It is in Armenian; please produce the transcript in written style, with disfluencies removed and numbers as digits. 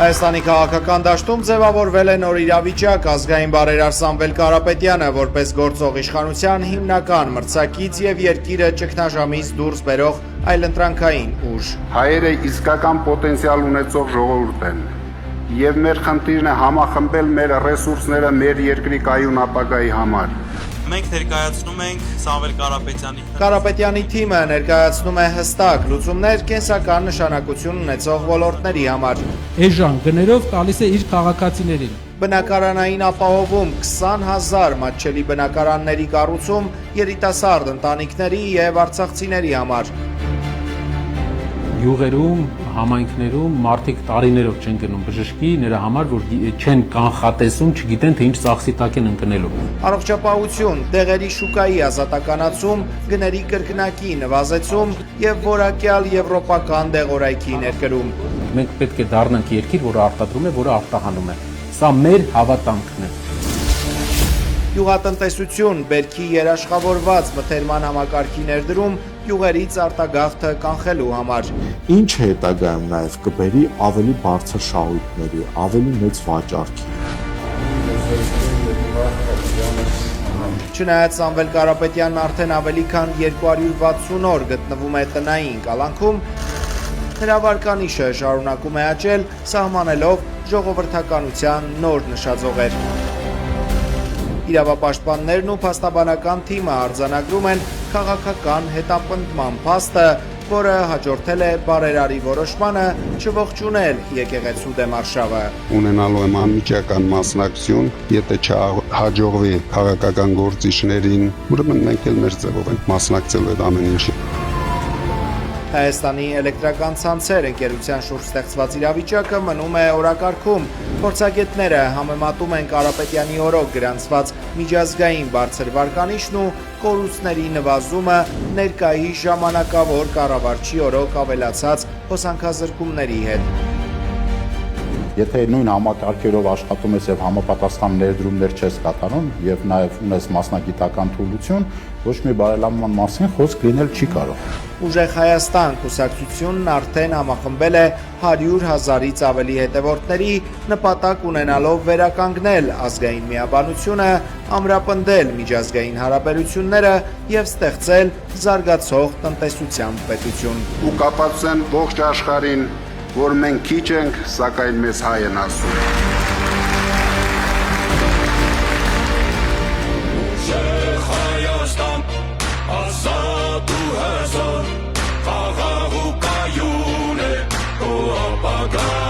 Հայաստանի քաղաքական դաշտում ձևավորվել է նոր իրավիճակ, ազգային բարերար Սամվել Կարապետյանը, որպես գործող իշխանության հիմնական մրցակից եւ երկիրը ճգնաժամից դուրս բերող այլընտրանքային ուժ։ Հայերը իսկական պոտենցիալ ունեցող ժողովուրդ են եւ մեր խնդիրն է համախմբել մեր ռեսուրսները մեր երկրի կայուն ապագայի համար։ Մենք ներկայացնում ենք Սամվել Կարապետյանի թիմը ներկայացնում է հստակ լուծումներ կենսական նշանակություն ունեցող ոլորտների համար։ Էժան գներով տալիս է իր քաղաքացիներին։ Բնակարանային ապահովում 20,000 մատչելի բնակարանների կառուցում երիտասարդ ընտանիքների եւ արցախցիների համար։ Յուղերում, համայնքներում մարդիկ տարիներով չեն գնում բժշկի, նրա համար որ չեն կանխատեսում, չգիտեն թե ինչ ծախսի տակ են ընկնելու։ Առողջապահություն, դեղերի շուկայի ազատականացում, գների կրկնակի նվազեցում եւ որակյալ եվրոպական դեղորայքի ներկրում։ Մենք պետք է դառնանք երկիր, որը արտադրում է, որը արտահանում է։ Սա մեր հավատամքն է։ Յուղատնտեսություն, բերքի երաշխավորված մթերման համակարգի ներդրում յուղերից արտագաղթը կանխելու համար։ Ինչ հետագայում նաև կբերի ավելի բարձր շահույթների, ավելի մեծ վաճառքի։ Չնայած Սամվել Կարապետյանն արդեն ավելի քան 260 օր գտնվում է տնային կալանքում, նրա վարկանիշը շարունակում է աճել, սահմանելով ժողովրդականության նոր նշաձողեր։ Իրավապաշտպաններն ու փաստաբանական թիմը արձանագրում են քաղաքական հետապնդման փաստը, որը հաջորդել է բարերարի որոշմանը չողջունել եկեղեցու դեմ արշավը։ Ունենալու եմ անմիջական մասնակցություն, եթե չհաջողվի քաղաքական գործիչներին, ուրեմն մենք էլ մեր ձևով ենք մասնակցելու այդ ամեն ինչի։ Հայաստանի էլեկտրական ցանցեր ընկերության շուրջ ստեղծված իրավիճակը մնում է օրակարգում։ Փորձագետները համեմատում են Կարապետյանի օրոք գրանցված միջազգային բարձր վարկանիշն ու կորուստների նվազումը ներկայի ժամանակավոր կառավարչի օրոք ավելացած հոսանքազրկումների հետ։ Եթե նույն համակարգերով աշխատում ես եւ համապատասխան ներդրումներ չես կատարում եւ նաեւ ունես մասնագիտական թուլություն, ոչ մի բարելավման մասին խոսք լինել չի կարող։ Ուժեղ Հայաստան կուսակցությունն արդեն համախմբել է 100,000-ից ավելի հետևորդների, նպատակ ունենալով վերականգնել ազգային միաբանությունը, ամրապնդել միջազգային հարաբերությունները եւ ստեղծել զարգացող տնտեսության պետություն։ Ու կապացուցեն ողջ աշխարհին, որ մենք քիչ ենք, սակայն մեզ հայ են ասում։ Հայաստան, ազատ ու հզոր, խաղաղ ու կայուն է, ու ապագա